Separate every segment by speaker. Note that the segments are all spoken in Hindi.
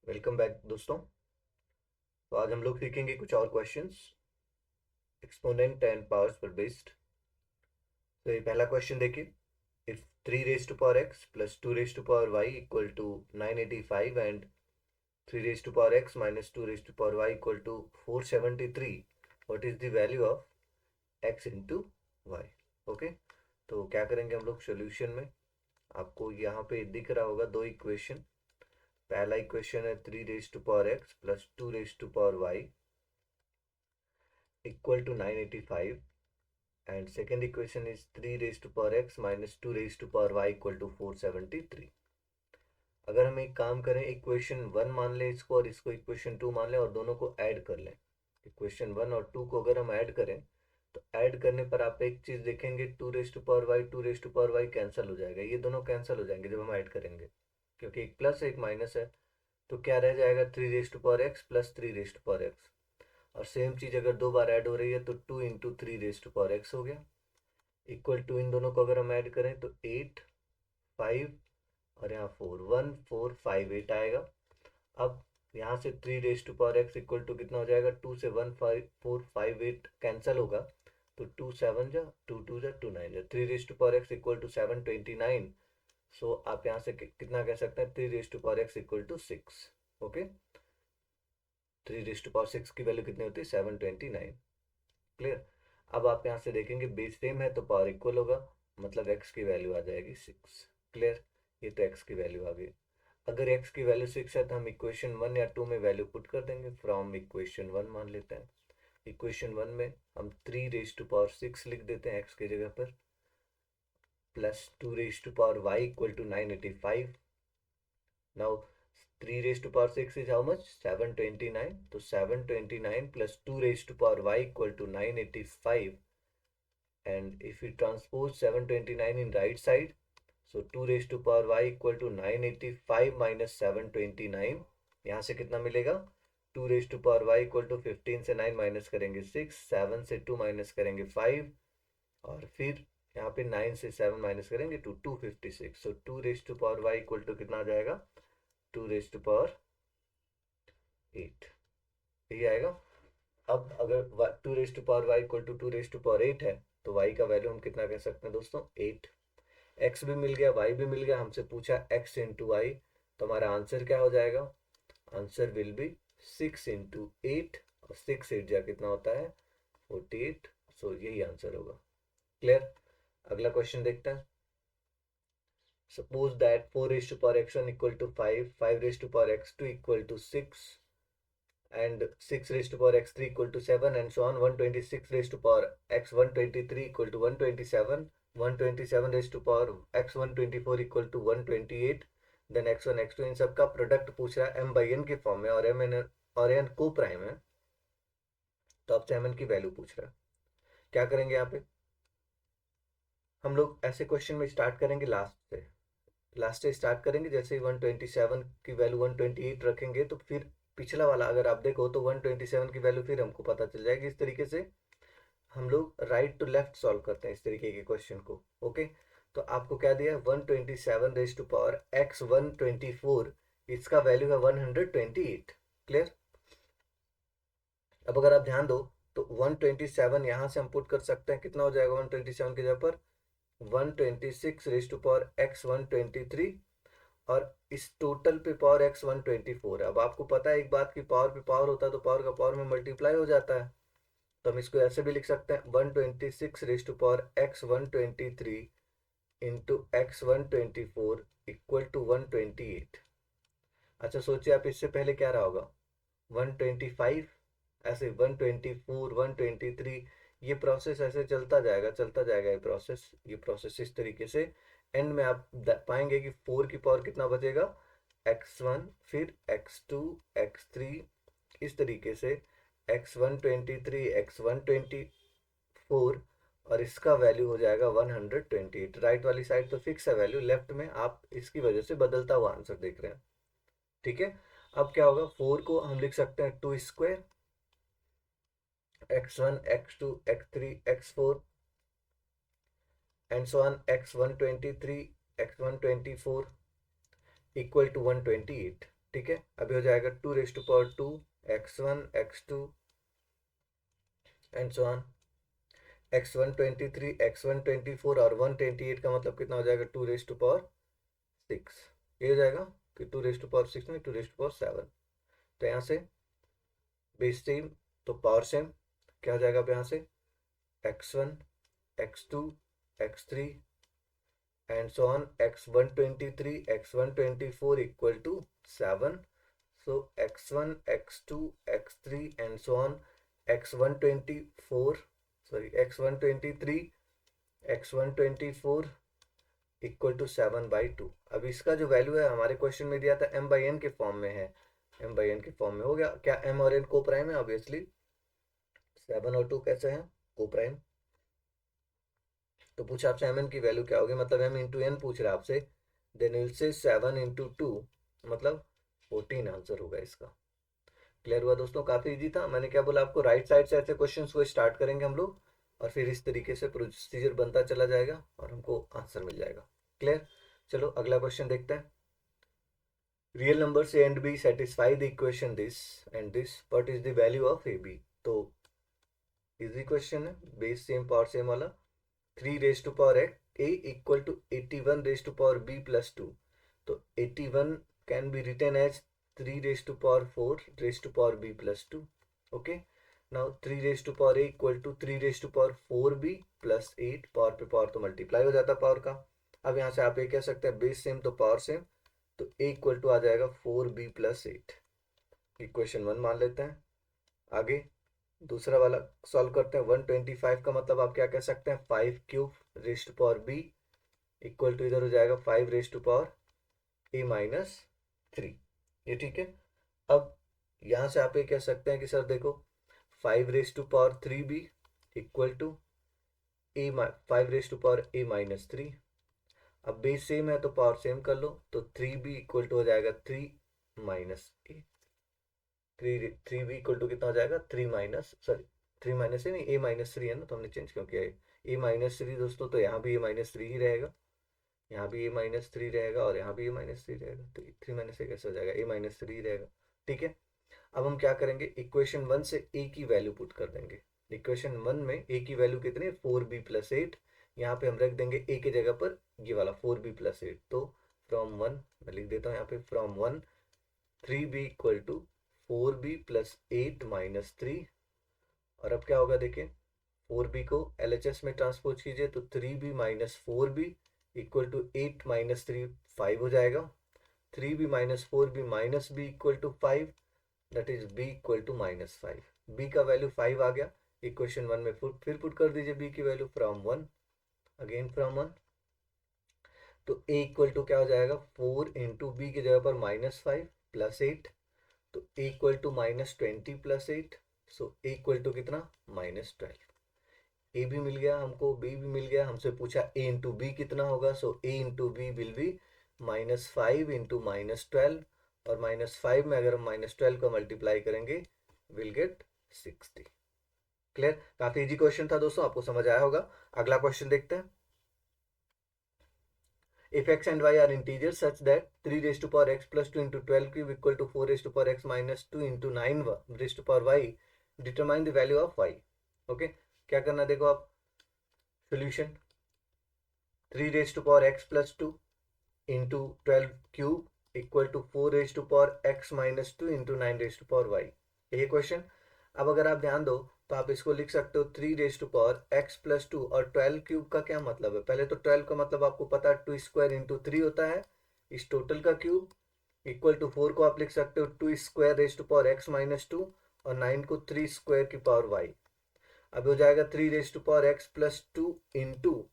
Speaker 1: वेलकम बैक दोस्तों। तो आज हम लोग सीखेंगे कुछ और क्वेश्चंस एक्सपोनेंट एंड पावर्स पर बेस्ड। तो ये पहला क्वेश्चन देखिए। If 3 raise to power x plus 2 raise to power y equal to 985 and 3 raise to power x minus 2 raise to power y equal to 473, what is the value of x into y. Okay, तो क्या करेंगे हम लोग सोल्यूशन में। आपको यहाँ पे दिख रहा होगा दो इक्वेशन। पहला इक्वेशन है 3 raise to power x plus 2 raise to power y equal to 985 and second equation is 3 raised to power x minus 2 raised to power y equal to 473। अगर हम एक काम करें, इक्वेशन वन मान लें इसको और इसको इक्वेशन टू मान लें और दोनों को ऐड कर लें। इक्वेशन वन और टू को अगर हम ऐड करें तो ऐड करने पर आप एक चीज देखेंगे, 2 raise to power y 2 raise to power y cancel हो जाएगा। ये दोनों कैंसिल हो जाएंगे जब हम ऐड करेंगे, क्योंकि एक प्लस एक माइनस है। तो क्या रह जाएगा, 3 raise to power x plus 3 raise to power x. और सेम चीज अगर दो बार ऐड हो रही है तो 2 into 3 raise to power x हो गया। इक्वल टू इन दोनों को अगर हम ऐड करें तो 8 5 और यहाँ 4 1 4 5 8 आएगा। अब यहाँ से 3 raise to power x equal to कितना हो जाएगा, 2 से 1 5 4 5 8 कैंसिल होगा तो 2 7 जा 2 2 जा 2 9 जा 3 raise to power x equal to 729। So आप यहाँ से कितना कह सकते हैं, 3 raise to power x equal to 6। Okay, 3 raise to power 6 की वैल्यू कितनी होती है, 729। क्लियर। अब आप यहाँ से देखेंगे बेस सेम है तो पावर इक्वल होगा, मतलब x की वैल्यू आ जाएगी 6। क्लियर, ये तो x की वैल्यू आ गई। अगर x की वैल्यू 6 है तो हम इक्वेशन वन या टू में वैल्यू पुट कर देंगे। फ्रॉम इक्वेशन वन मान लेते हैं। इक्वेशन वन में हम 3 रेज टू पावर 6 लिख देते हैं x की जगह पर, plus 2 raise to power y equal to 985। Now 3 raised to power 6 is how much, 729। तो 729 plus 2 raised to power y equal to 985, and if we transpose 729 in right side, so 2 raised to power y equal to 985 minus 729। यहाँ से कितना मिलेगा, 2 raised to power y equal to 15 से 9 माइनस करेंगे 6, 7 से 2 माइनस करेंगे 5, और फिर यहाँ पे 9 से 7 माइनस करेंगे तो 256। So 2 raise to power y equal to कितना आ जाएगा, 2 रेज टू पावर 8। यही आएगा। अब अगर 2 raise to power y equal to 2 raise to power 8 है तो y का वैल्यू हम कितना कह सकते हैं दोस्तों, 8। x भी मिल गया, y भी मिल गया, हमसे पूछा x इंटू वाई, तो हमारा आंसर क्या हो जाएगा, आंसर विल बी 6 इंटू 8, और 6 8 जा कितना होता है 48। सो यही आंसर होगा। क्लियर। अगला क्वेश्चन देखते हैं। Suppose that 4 raise to power x1 equal to 5, 5 raise to power x2 equal to 6, and 6 raised to power x3 equal to 7, and so on। 126 raised to power x123 equal to 127, 127 raised to power x124 equal to 128, then x1 x2 इन सब का प्रोडक्ट पूछ रहा है m बाई n के फॉर्म में, और m n और n को प्राइम है, तो आपसे mn की वैल्यू पूछ रहा है। क्या करेंगे यहाँ पे, हम लोग ऐसे क्वेश्चन में स्टार्ट करेंगे लास्ट से स्टार्ट करेंगे। जैसे ही 127 की वैल्यू 128 रखेंगे तो फिर पिछला वाला अगर आप देखो तो 127 की वैल्यू फिर हमको पता चल जाएगी। इस तरीके से हम लोग राइट टू लेफ्ट सॉल्व करते हैं इस तरीके के क्वेश्चन को। ओके, तो आपको क्या दिया है, 127 रेज टू पावर x 124, इसका वैल्यू है 128। क्लियर। अब अगर आप ध्यान दो तो 127 यहां से हम पुट कर सकते हैं, कितना हो जाएगा 127 की जगह पर 126 रेज टू पावर x 123, और इस टोटल पे पावर x 124 है। अब आपको पता है एक बात की, पावर पे पावर होता है तो पावर का पावर में मल्टीप्लाई हो जाता है, तो हम इसको ऐसे भी लिख सकते हैं 126 raise to power x 123 into x 124 equal to 128। अच्छा सोचिए आप, इससे पहले क्या रहा होगा 125, ऐसे 124 123, ये प्रोसेस ऐसे चलता जाएगा ये प्रोसेस इस तरीके से। एंड में आप पाएंगे कि 4 की पावर कितना बचेगा, x1 फिर x2 x3, इस तरीके से x123 x124, और इसका वैल्यू हो जाएगा 128। राइट वाली साइड तो फिक्स है वैल्यू, लेफ्ट में आप इसकी वजह से बदलता हुआ आंसर देख रहे हैं। ठीक है, अब क्या होगा, 4 को हम लिख सकते हैं 2 square, x1 x2 x3 x4 and so on x123 x124 equal to 128। ठीक है, अभी हो जाएगा 2 x1 x2 and so on, x1 23 x1 24 और 128 का मतलब कितना हो जाएगा 2 6, ये हो जाएगा कि 2 6 में 2 7, तो यहाँ से बेस सेम तो पावर सेम, क्या हो जाएगा अब यहाँ से x1 x2 x3 and so on, x1 23 x1 24 equal to 7, so x1 x2 x3 and so on, x1 24 sorry x1 23 x1 24 equal to 7/2। अब इसका जो वैल्यू है हमारे क्वेश्चन में दिया था m/n के फॉर्म में है, m/n के फॉर्म में हो गया, क्या m और n को प्राइम है, ऑब्वियसली 7 और 2 कैसे हैं को प्राइम। तो पूछा आपसे mn की वैल्यू क्या होगी, मतलब m इंटू n पूछ रहा है आपसे, देन विल से 7 × 2 मतलब 14 आंसर होगा इसका। क्लियर हुआ दोस्तों, काफी इजी था। मैंने क्या बोला आपको, राइट साइड से ऐसे क्वेश्चंस को स्टार्ट करेंगे हम लोग और फिर इस तरीके से प्रोसीजर बनता चला जाएगा और हमको आंसर मिल जाएगा। क्लियर, चलो अगला क्वेश्चन देखते हैं। Real numbers a and b satisfy the equation this and this, what is the value of a b. तो इजी क्वेश्चन है, बेस सेम पावर सेम वाला। 3 a इक्वल टू 81 b+2, तो 81 can be written as 3 b+2, okay. Now 3 a equal to 3 b+4 power पे पावर तो मल्टीप्लाई हो जाता है पावर का। अब यहाँ से आप ये कह सकते हैं बेस सेम तो पावर सेम, तो a इक्वल टू आ जाएगा 4b+8, इक्वेशन 1 मान लेते हैं। आगे दूसरा वाला सॉल्व करते हैं। 125 का मतलब आप क्या कह सकते हैं 5³ b इक्वल टू इधर हो जाएगा 5⁻a−3, ये ठीक है। अब यहां से आप ये कह सकते हैं कि सर देखो 5⁻3b इक्वल टू 5⁻a−3, अब बेस सेम है तो पावर सेम कर लो, तो 3b इक्वल टू हो जाएगा 3 - a, 3b इक्वल टू कितना हो जाएगा 3 - नहीं a-3 है ना, तो हमने चेंज क्यों किया है a-3 दोस्तों, तो यहाँ भी a-3 ही रहेगा, यहाँ भी a-3 रहेगा और यहाँ भी a-3 रहेगा, तो 3 - a कैसे हो जाएगा a-3 रहेगा। ठीक है, अब हम क्या करेंगे, इक्वेशन 1 से a की वैल्यू पुट कर देंगे। इक्वेशन 1 में a की वैल्यू कितनी है 4b+8, यहाँ पे हम रख देंगे a की जगह पर ये वाला 4b+8, तो फ्रॉम 1 मैं लिख देता हूँ यहाँ पे from 1 3b equal to 4b+8 - 3, और अब क्या होगा देखिए 4b को LHS में ट्रांसपोज कीजिए तो 3b - 4b इक्वल टू 8 - 3 5 हो जाएगा, 3b - 4b - b equal to 5, that is b equal to -5, b का वैल्यू 5 आ गया। इक्वेशन 1 में फिर पुट कर दीजिए b की वैल्यू फ्रॉम 1, अगेन फ्रॉम 1, तो a इक्वल टू क्या हो जाएगा 4 इंटू बी की जगह पर -5 + 8, तो a equal to -20 + 8, so a equal to कितना -12। ए भी मिल गया हमको, बी भी मिल गया, हमसे पूछा a इंटू बी कितना होगा, so a into b will be -5 into -12, और -5 में अगर हम -12 को मल्टीप्लाई करेंगे विल गेट 60। क्लियर, काफी इजी क्वेश्चन था दोस्तों, आपको समझ आया होगा। अगला क्वेश्चन देखते हैं। If x and y are integers such that 3 x + 2 × 12³ equal to 4 x - 2 × 9 y, determine the value of y। Okay, क्या करना देखो आप, solution 3 x + 2 × 12³ equal to 4 x - 2 × 9 y, ये क्वेश्चन। अब अगर आप ध्यान दो तो आप इसको लिख सकते हो 3 x + 2, और 12³ का क्या मतलब है, पहले तो 12 का मतलब आपको पता है 2² × 3 होता है, इस टोटल का क्यूब, इक्वल टू 4 को आप लिख सकते हो 2² x - 2 और 9 को 3² y। अब हो जाएगा 3 x + 2 इंटू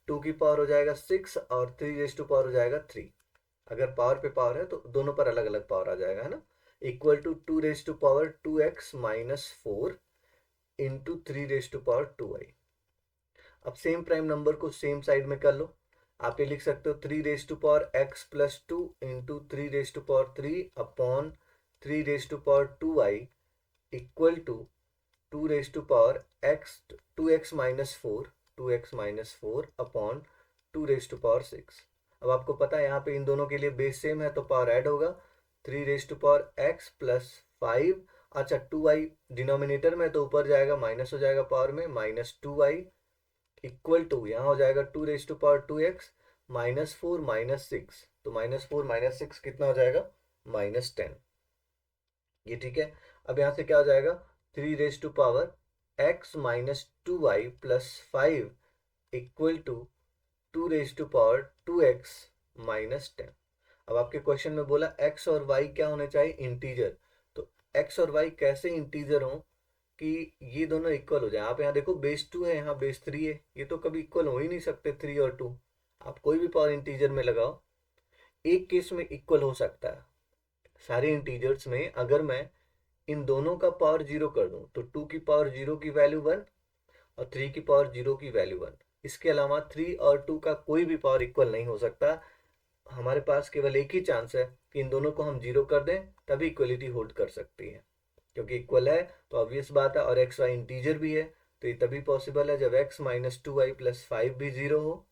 Speaker 1: 2 की पावर हो जाएगा 6 और 3 हो जाएगा 3। अगर पावर पे पावर है तो दोनों पर अलग अलग पावर आ जाएगा, है ना, equal to 2 2x - 4 into 3 2y। अब सेम प्राइम नंबर को सेम साइड में कर लो, आप ये लिख सकते हो 3 x + 2 into 3 upon 3 2y equal to 2x - 4 upon 2 6। अब आपको पता है यहाँ पे इन दोनों के लिए बेस सेम है तो पावर ऐड होगा, 3 raise to power x plus 5, अच्छा 2y डिनोमिनेटर में तो ऊपर जाएगा माइनस हो जाएगा पावर में, माइनस 2y इक्वल टू यहाँ हो जाएगा 2 raise to power 2x minus 4 minus 6, तो माइनस 4 माइनस 6 कितना हो जाएगा, -10। ये ठीक है। अब यहाँ से क्या हो जाएगा, 3 raise to power x minus 2y plus 5 equal to 2 raise to power 2x minus 10। अब आपके क्वेश्चन में बोला x और y क्या होने चाहिए, इंटीजर। तो x और y कैसे इंटीजर हो कि ये दोनों इक्वल हो जाए। आप यहाँ देखो बेस 2 है, यहाँ बेस 3 है, ये तो कभी इक्वल हो ही नहीं सकते 3 और 2। आप कोई भी पावर इंटीजर में लगाओ, एक केस में इक्वल हो सकता है। सारे इंटीजर्स में अगर मैं इन दोनों का पावर 0 कर दूं तो 2 की पावर 0 की वैल्यू 1 और 3 की पावर 0 की वैल्यू 1। इसके अलावा 3 और 2 का कोई भी पावर इक्वल नहीं हो सकता। हमारे पास केवल एक ही चांस है कि इन दोनों को हम 0 कर दें, तभी इक्वलिटी होल्ड कर सकती है। क्योंकि इक्वल है तो ऑब्वियस बात है, और एक्स वाई इंटीजर भी है, तो ये तभी पॉसिबल है जब x माइनस 2y प्लस 5 भी 0 हो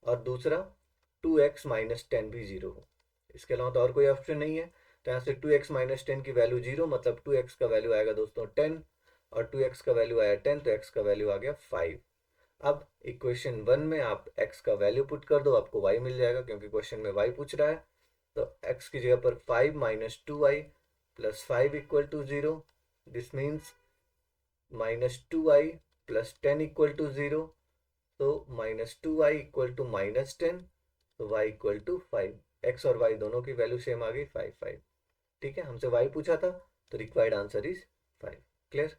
Speaker 1: और दूसरा 2x माइनस 10 भी 0 हो। इसके अलावा तो और कोई ऑप्शन नहीं है। तो यहाँ से 2x माइनस 10 की वैल्यू 0, मतलब 2x का वैल्यू आएगा दोस्तों 10, और 2x का वैल्यू आया 10, तो x का वैल्यू आ गया 5। अब इक्वेशन 1 में आप x का वैल्यू पुट कर दो, आपको y मिल जाएगा, क्योंकि क्वेश्चन में y पूछ रहा है। तो x की जगह पर 5 minus 2y plus 5 equal to 0, this means minus 2y plus 10 equal to 0, तो माइनस 2y इक्वल टू -10, तो y इक्वल टू 5। x और y दोनों की वैल्यू सेम आ गई 5 5। ठीक है, हमसे y पूछा था, तो रिक्वायर्ड आंसर इज 5। क्लियर।